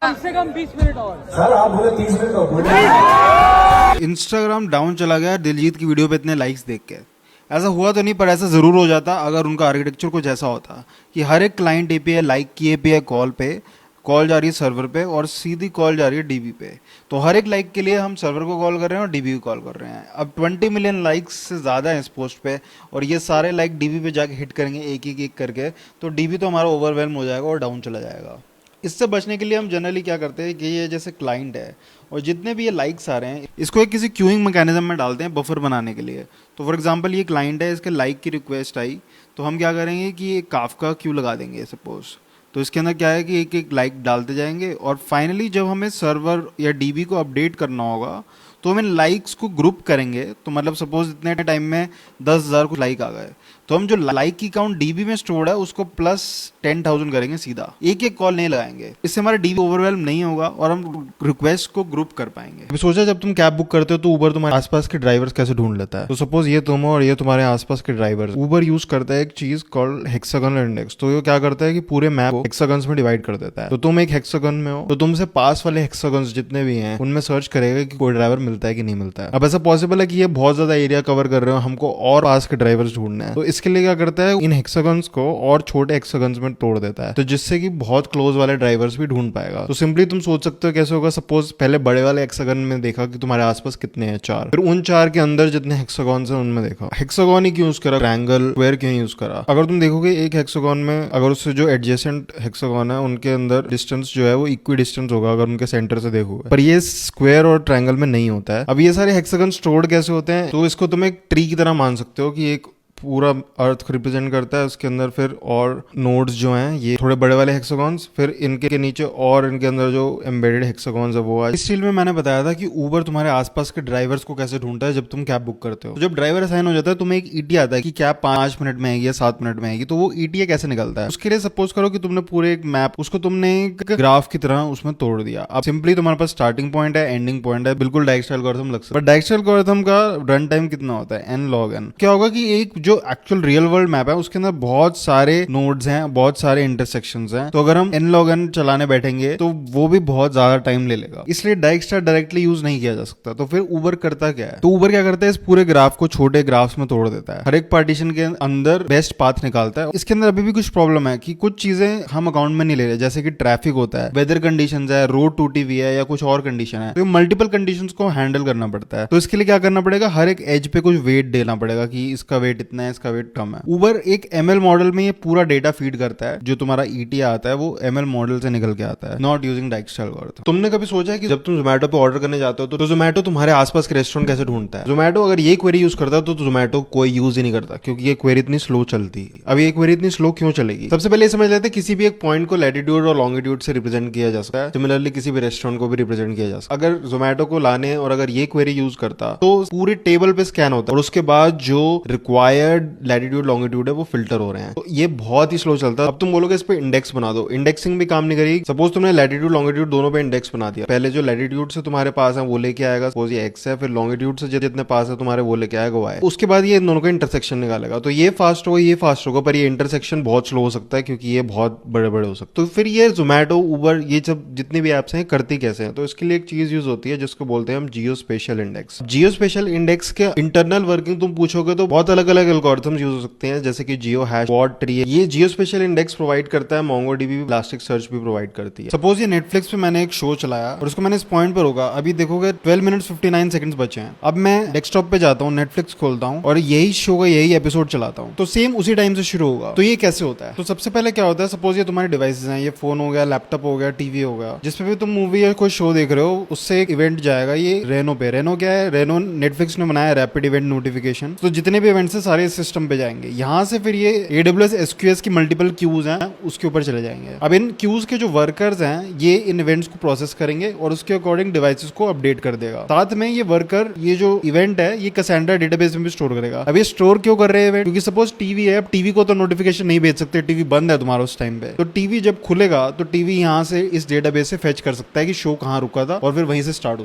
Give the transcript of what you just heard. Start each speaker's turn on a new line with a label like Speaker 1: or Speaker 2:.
Speaker 1: कम से कम 20 मिनट और।
Speaker 2: सर आप बोले 30 मिनट और।
Speaker 3: इंस्टाग्राम डाउन चला गया दिलजीत की वीडियो पे इतने लाइक्स देख के। ऐसा हुआ तो नहीं, पर ऐसा ज़रूर हो जाता अगर उनका आर्किटेक्चर कुछ ऐसा होता कि हर एक क्लाइंट एपीआई लाइक की एपीआई कॉल जा रही है सर्वर पे और सीधी कॉल जा रही है डीबी पे। तो हर एक लाइक के लिए हम सर्वर को कॉल कर रहे हैं और डीबी को कॉल कर रहे हैं। अब 20 मिलियन लाइक्स से ज़्यादा हैं इस पोस्ट पे और ये सारे लाइक डीबी पे जाके हिट करेंगे एक करके, तो डीबी तो हमारा ओवरवेलम हो जाएगा और डाउन चला जाएगा। इससे बचने के लिए हम जनरली क्या करते हैं कि ये जैसे क्लाइंट है और जितने भी ये लाइक्स आ रहे हैं इसको एक किसी क्यूइंग मैकेनिज्म में डालते हैं बफर बनाने के लिए। तो फॉर एग्जांपल ये क्लाइंट है, इसके लाइक की रिक्वेस्ट आई तो हम क्या करेंगे कि एक काफका क्यू लगा देंगे सपोज। तो इसके अंदर क्या है कि एक एक लाइक डालते जाएंगे और फाइनली जब हमें सर्वर या डीबी को अपडेट करना होगा तो हम इन लाइक्स को ग्रुप करेंगे। तो मतलब सपोज इतने टाइम में 10,000 को लाइक आ गए तो हम जो लाइक की काउंट डीबी में स्टोर्ड है उसको प्लस 10,000 करेंगे सीधा, एक एक कॉल नहीं लगाएंगे। इससे हमारा डीबी ओवरवेलम नहीं होगा और हम रिक्वेस्ट को ग्रुप कर पाएंगे। अभी सोचा जब तुम कैब बुक करते हो तो उबर तुम्हारे आसपास के ड्राइवर्स कैसे ढूंढ लेता है। तो सपोज ये तुम हो और ये तुम्हारे आसपास के ड्राइवर्स। उबर यूज करता है एक चीज कॉल्ड हेक्सागोनल इंडेक्स। तो ये क्या करता है कि पूरे मैप को हेक्सागन्स में डिवाइड कर देता है। तो तुम एक हेक्सागन में हो तो तुमसे पास वाले हेक्सागन्स जितने भी हैं उनमें सर्च करेगा कि कोई ड्राइवर मिलता है कि नहीं मिलता है। अब ऐसा पॉसिबल है कि ये बहुत ज्यादा एरिया कवर कर रहे हो, हमको और पास के ड्राइवर्स ढूंढने हैं। तो इसके लिए क्या करता है इन हेक्सागन्स को और छोटे हेक्सागन्स में तोड़ देता है, तो जिससे कि बहुत क्लोज वाले ड्राइवर्स भी ढूंढ पाएगा। तो सिंपली तुम सोच सकते हो कैसे होगा। सपोज पहले बड़े वाले हेक्सागन में देखा कि तुम्हारे आसपास कितने हैं, 4। फिर उन 4 के अंदर जितने हेक्सागन्स हैं उनमें देखा हेक्सागन ही क्यों यूज करा, ट्रायंगल, स्क्वायर क्यों यूज करा। अगर तुम देखोगे एक हेक्सागन में अगर उससे जो एडजेसेंट हेक्सागन है उनके अंदर डिस्टेंस जो है वो इक्वी डिस्टेंस होगा अगर उनके सेंटर से देखोगे, पर ये स्क्वायर और ट्रायंगल में नहीं होता है। अब ये सारे हेक्सागन स्टोर्ड कैसे होते हैं, तो इसको तुम एक ट्री की तरह मान सकते हो कि एक पूरा अर्थ रिप्रेजेंट करता है, उसके अंदर फिर और नोड्स जो हैं ये थोड़े बड़े वाले हेक्सागन्स, फिर इनके नीचे और इनके अंदर जो एम्बेडेड हेक्सागन्स है वो है। इस चीज में मैंने बताया था कि उबर तुम्हारे आसपास के ड्राइवर्स को कैसे ढूंढता है जब तुम कैब बुक करते हो। तो जब ड्राइवर असाइन हो जाता है तुम्हें एक ईटी आता है कि कैब 5 मिनट में आएगी या 7 मिनट में आएगी। तो वो ईटीए कैसे निकलता है, उसके लिए सपोज करो कि तुमने पूरे एक मैप उसको तुमने एक ग्राफ की तरह उसमें तोड़ दिया। अब सिंपली तुम्हारे पास स्टार्टिंग पॉइंट है, एंडिंग पॉइंट है, बिल्कुल डायरेक्शनल एल्गोरिथम लग सकता है। बट डायरेक्शनल एल्गोरिथम का रन टाइम कितना होता है, n log n। क्या होगा कि एक जो एक्चुअल रियल वर्ल्ड मैप है उसके अंदर बहुत सारे नोड्स हैं, बहुत सारे इंटरसेक्शंस हैं। तो अगर हम n log n चलाने बैठेंगे तो वो भी बहुत ज्यादा टाइम ले लेगा, इसलिए डायरेक्टली यूज नहीं किया जा सकता। तो फिर उबर करता क्या है, तो उबर क्या करता है इस पूरे ग्राफ को छोटे ग्राफ्स में तोड़ देता है, हर एक पार्टीशन के अंदर बेस्ट पाथ निकालता है। इसके अंदर अभी भी कुछ प्रॉब्लम है कि कुछ चीजें हम अकाउंट में नहीं ले रहे, जैसे कि ट्रैफिक होता है, वेदर कंडीशंस है, रोड टूटी हुई है या कुछ और कंडीशन है। तो मल्टीपल कंडीशंस को हैंडल करना पड़ता है। तो इसके लिए क्या करना पड़ेगा, हर एक एज पे कुछ वेट देना पड़ेगा कि इसका वेट इतना है, इसका वेट कम है। उबर एक एमएल मॉडल में ये पूरा डेटा फीड करता है, जो तुम्हारा ईटी आता है वो एमएल मॉडल से निकल के आता है, नॉट यूजिंग डायरेक्शनल एल्गोरिथम। तुमने कभी सोचा है कि जब तुम जोमेटो पे ऑर्डर करने जाते हो तो जोमेटो तुम्हारे आसपास के रेस्टोरेंट कैसे ढूंढता है। जोमेटो अगर ये क्वेरी यूज करता तो जोमेटो कोई यूज ही नहीं करता, क्योंकि ये क्वेरी इतनी स्लो चलती है। अब ये क्वेरी इतनी स्लो क्यों चलेगी, सबसे पहले समझ लेते हैं किसी भी एक पॉइंट को लैटिट्यूड और लॉन्गिट्यूड से रिप्रेजेंट किया जा सकता है। सिमिलरली किसी भी रेस्टोरेंट को भी रिप्रेजेंट किया जा सकता है। अगर जोमेटो को लाने और अगर ये क्वेरी यूज करता तो पूरे टेबल पे स्कैन होता है और उसके बाद जो रिक्वायर्ड लैटिट्यूड लॉन्गिट्यूड है वो फिल्टर हो रहे हैं। तो ये बहुत ही स्लो चलता है। अब तुम बोलोगे इस पे इंडेक्स बना दो, इंडेक्सिंग भी काम नहीं करेगी। सपोज तुमने लैटिट्यूड लॉन्गिट्यूड दोनों पे इंडेक्स बना दिया, पहले जो लैटिट्यूड से तुम्हारे पास है वो लेके आएगा, सपोज ये एक्स है, फिर लॉन्गिट्यूड से जितने पास है तुम्हारे वो लेके आएगा वाई, उसके बाद ये दोनों का इंटरसेक्शन निकालेगा। तो ये फास्ट होगा, ये फास्ट होगा, पर ये इंटरसेक्शन बहुत स्लो हो सकता है क्योंकि ये बहुत बड़े बड़े हो सकते हैं। तो फिर ये जोमेटो, उबर, ये सब जितने भी एप्स हैं करती कैसे हैं, तो इसके लिए एक चीज यूज होती है जिसको बोलते हैं हम जियो स्पेशल इंडेक्स। जियो स्पेशल इंडेक्स के इंटरनल वर्किंग तुम पूछोगे तो बहुत अलग अलग एल्गोरिथम्स यूज हो सकते हैं, जैसे कि जियो हैश, क्वाड ट्री। ये जियो स्पेशल इंडेक्स प्रोवाइड करता है, मोंगोडीबी भी, इलास्टिक सर्च भी प्रोवाइड करती है। सपोज ये नेटफ्लिक्स पे मैंने एक शो चलाया और उसको मैंने इस पॉइंट पर होगा, अभी देखोगे 12 मिनट्स 59 सेकंड्स बचे हैं। अब मैं डेस्कटॉप पे जाता हूँ, नेटफ्लिक्स खोलता हूँ और यही शो का यही एपिसोड चलाता हूँ, तो सेम उसी टाइम से शुरू होगा। तो ये कैसे होता है, तो सबसे पहले क्या होता है, सपोज ये तुम्हारे डिवाइसेस हैं, ये फोन हो गया, लैपटॉप हो गया, टीवी हो गया, जिसपे भी तुम मूवी या कोई शो देख रहे हो, उससे एक इवेंट जाएगा ये रेनो पे। रेनो क्या है, रेनो नेटफ्लिक्स ने बनाया रैपिड इवेंट नोटिफिकेशन। तो जितने भी इवेंट्स है सारे इस सिस्टम पे जाएंगे। यहाँ से फिर ये AWS SQS की मल्टीपल क्यूज हैं उसके ऊपर चले जाएंगे। अब इन क्यूज के जो वर्कर्स हैं ये इन इवेंट्स को प्रोसेस करेंगे और उसके अकॉर्डिंग डिवाइसेस को अपडेट कर देगा। साथ में ये वर्कर ये जो इवेंट है ये कैसेंड्रा डेटाबेस में भी स्टोर करेगा। अब ये स्टोर क्यों कर रहे हैं, क्योंकि सपोज टीवी है, अब टीवी को तो नोटिफिकेशन नहीं भेज सकते, टीवी बंद है तुम्हारा उस टाइम पे। तो टीवी जब खुलेगा तो टीवी यहाँ से इस डेटाबेस से फेच कर सकता है कि शो कहाँ रुका था और फिर वहीं से स्टार्ट हो